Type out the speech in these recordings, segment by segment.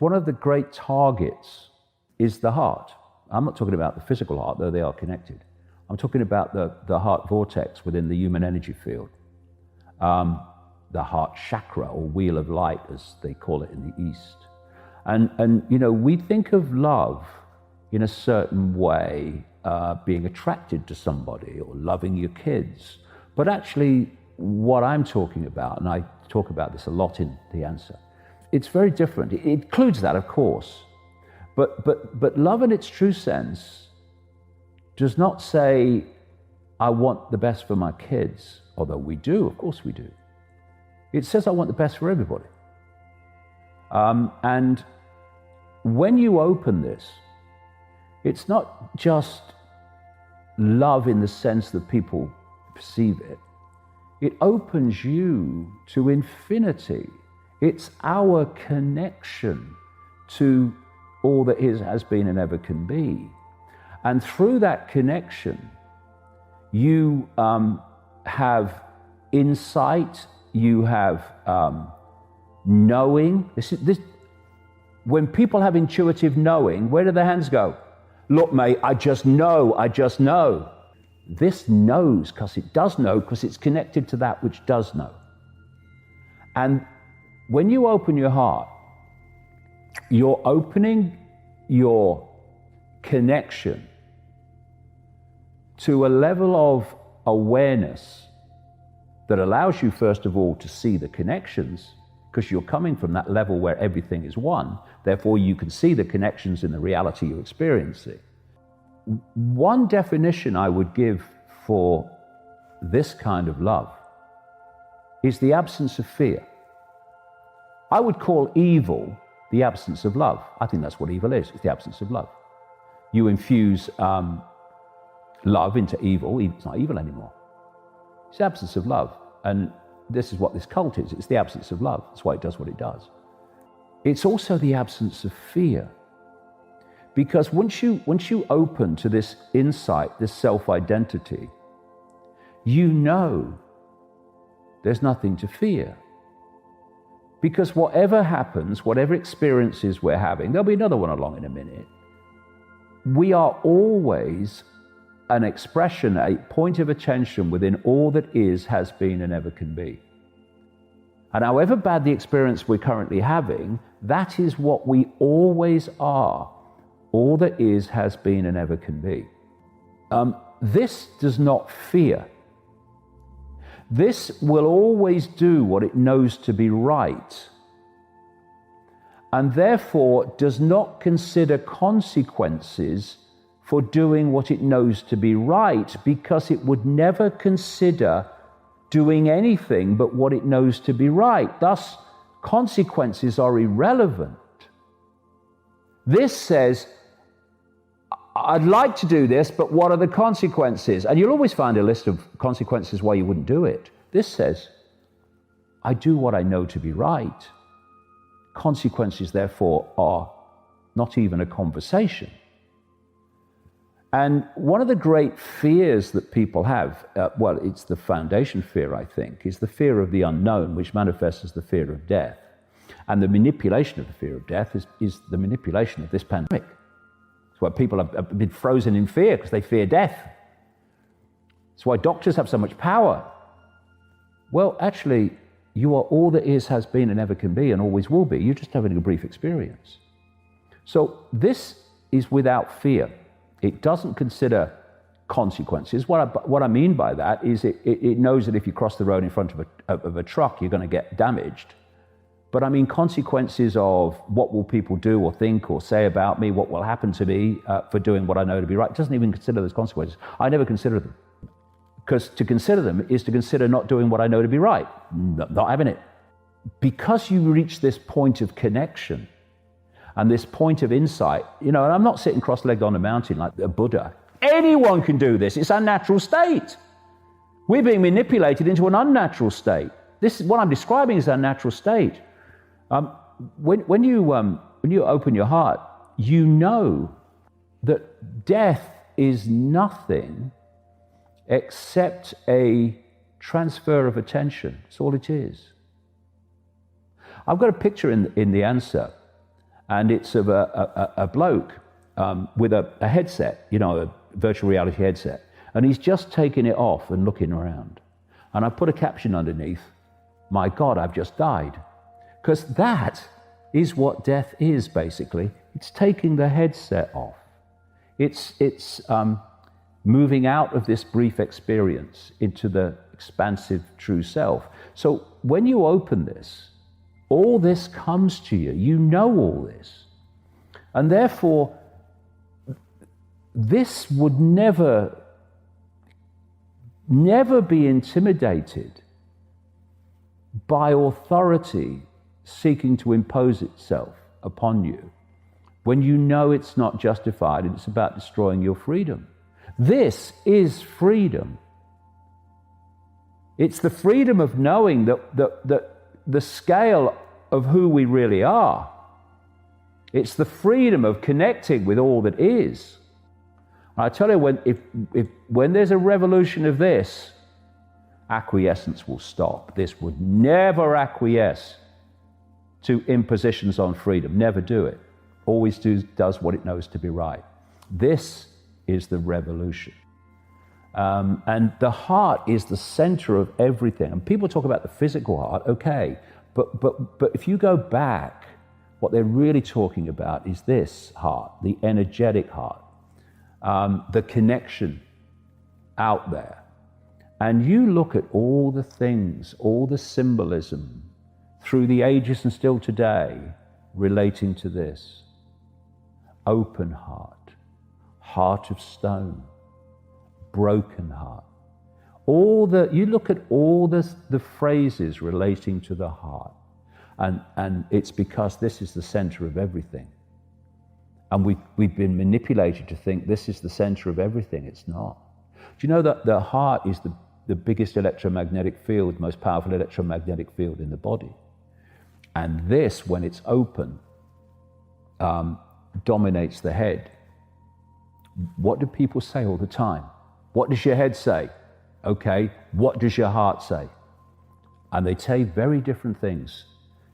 one of the great targets is the heart. I'm not talking about the physical heart, though they are connected. I'm talking about the heart vortex within the human energy field. The heart chakra, or wheel of light, as they call it in the East. And you know, we think of love in a certain way, being attracted to somebody or loving your kids. But actually, what I'm talking about, and I talk about this a lot in the answer, it's very different. It includes that, of course. But love in its true sense does not say, I want the best for my kids, although we do, of course we do. It says, I want the best for everybody. And when you open this, it's not just love in the sense that people perceive it. It opens you to infinity. It's our connection to all that is, has been, and ever can be. And through that connection, you have insight, you have knowing. When people have intuitive knowing, where do their hands go? Look, mate, I just know, I just know. This knows because it does know, because it's connected to that which does know. And when you open your heart, you're opening your connection to a level of awareness that allows you, first of all, to see the connections, because you're coming from that level where everything is one. Therefore, you can see the connections in the reality you're experiencing. One definition I would give for this kind of love is the absence of fear. I would call evil the absence of love. I think that's what evil is. It's the absence of love. You infuse love into evil, it's not evil anymore. It's the absence of love. And this is what this cult is. It's the absence of love. That's why it does what it does. It's also the absence of fear. Because once you open to this insight, this self-identity, you know there's nothing to fear. Because whatever happens, whatever experiences we're having, there'll be another one along in a minute, we are always an expression, a point of attention within all that is, has been, and ever can be. And however bad the experience we're currently having, that is what we always are. All that is, has been, and ever can be. This does not fear. This will always do what it knows to be right, and therefore does not consider consequences for doing what it knows to be right, because it would never consider doing anything but what it knows to be right. Thus, consequences are irrelevant. This says, I'd like to do this, but what are the consequences? And you'll always find a list of consequences why you wouldn't do it. This says, I do what I know to be right. Consequences, therefore, are not even a conversation. And one of the great fears that people have, well, it's the foundation fear, I think, is the fear of the unknown, which manifests as the fear of death. And the manipulation of the fear of death is the manipulation of this pandemic. It's why people have been frozen in fear, because they fear death. It's why doctors have so much power. Well, actually, you are all that is, has been, and ever can be, and always will be. You're just having a brief experience. So this is without fear. It doesn't consider consequences. What I mean by that is it knows that if you cross the road in front of a truck, you're going to get damaged. But I mean consequences of what will people do or think or say about me, what will happen to me for doing what I know to be right. It doesn't even consider those consequences. I never consider them. Because to consider them is to consider not doing what I know to be right, not having it. Because you reach this point of connection and this point of insight, and I'm not sitting cross-legged on a mountain like a Buddha. Anyone can do this. It's our natural state. We're being manipulated into an unnatural state. This is what I'm describing is our natural state. When you open your heart, you know that death is nothing except a transfer of attention. That's all it is. I've got a picture in the answer, And it's of a bloke with a headset, a virtual reality headset. And he's just taking it off and looking around. And I put a caption underneath, "My God, I've just died." Because that is what death is, basically. It's taking the headset off. It's moving out of this brief experience into the expansive true self. So when you open this, all this comes to you. You know all this. And therefore, this would never be intimidated by authority seeking to impose itself upon you when you know it's not justified and it's about destroying your freedom. This is freedom. It's the freedom of knowing that the scale of who we really are. It's the freedom of connecting with all that is. I tell you, when there's a revolution of this, acquiescence will stop. This would never acquiesce to impositions on freedom. Never do it. Always does what it knows to be right. This is the revolution. And the heart is the center of everything. And people talk about the physical heart, okay, but if you go back, what they're really talking about is this heart, the energetic heart, the connection out there. And you look at all the things, all the symbolism through the ages and still today relating to this. Open heart, heart of stone, broken heart. You look at all the phrases relating to the heart, and it's because this is the center of everything. And we've been manipulated to think this is the center of everything. It's not. Do you know that the heart is the biggest electromagnetic field, most powerful electromagnetic field in the body? And this, when it's open, dominates the head. What do people say all the time? What does your head say? Okay, what does your heart say? And they say very different things,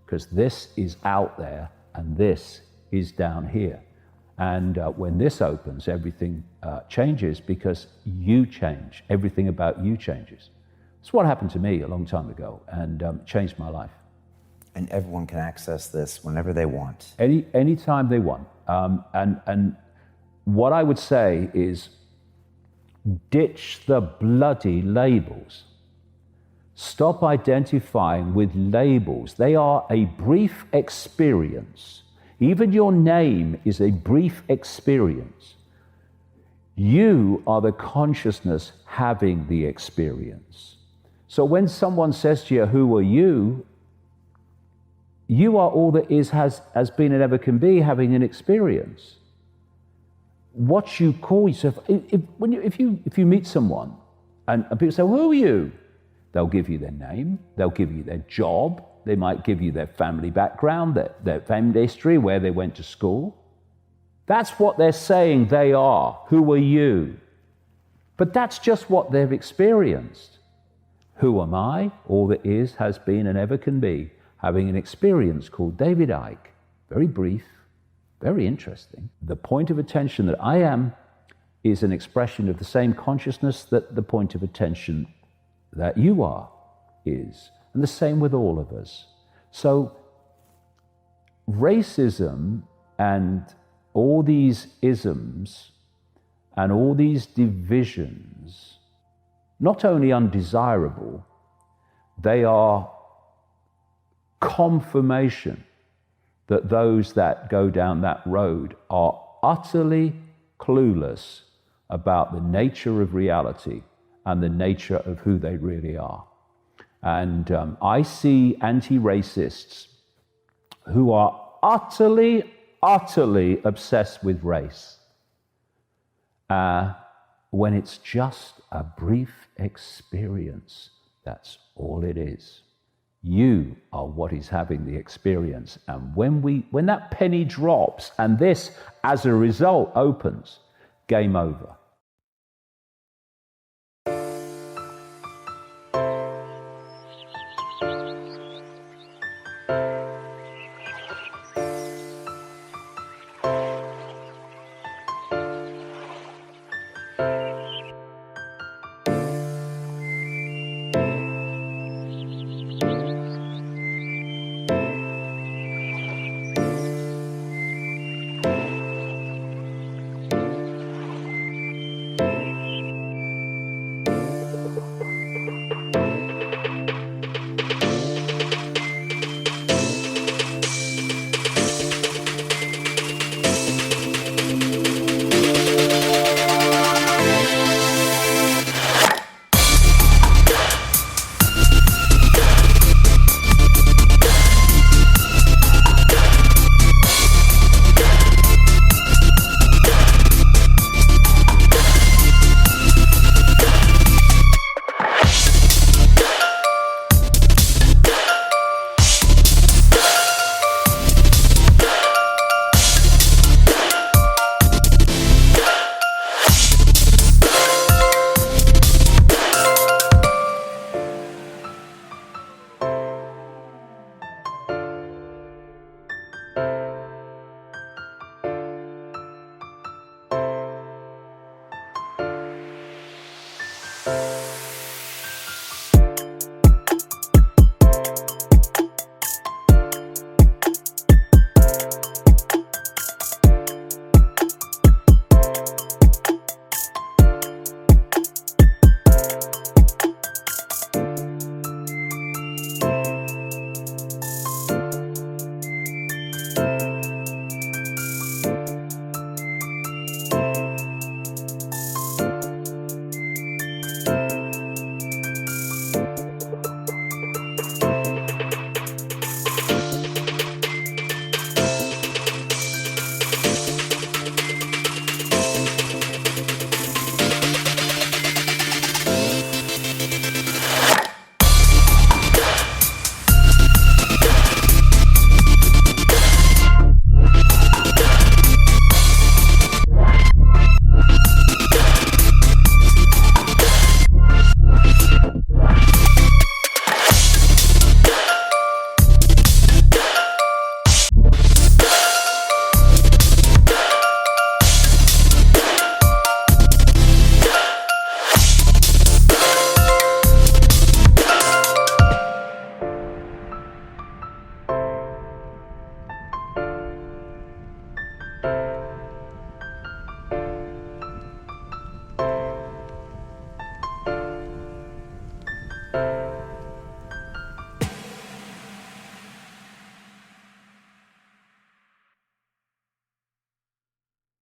because this is out there and this is down here. And when this opens, everything changes, because you change. Everything about you changes. It's what happened to me a long time ago, and changed my life. And everyone can access this whenever they want. Anytime they want. And what I would say is, ditch the bloody labels. Stop identifying with labels. They are a brief experience. Even your name is a brief experience. You are the consciousness having the experience. So when someone says to you, "Who are you?" You are all that is, has been, and ever can be, having an experience. What you call yourself, if you meet someone and people say, "Who are you?" They'll give you their name, they'll give you their job, they might give you their family background, their family history, where they went to school. That's what they're saying they are. Who are you? But that's just what they've experienced. Who am I? All that is, has been, and ever can be, having an experience called David Icke. Very brief, very interesting. The point of attention that I am is an expression of the same consciousness that the point of attention that you are is. And the same with all of us. So racism and all these isms and all these divisions, not only undesirable, they are confirmation that those that go down that road are utterly clueless about the nature of reality and the nature of who they really are. And I see anti-racists who are utterly obsessed with race, when it's just a brief experience. That's all it is. You are what is having the experience. And when that penny drops and this, as a result, opens, game over.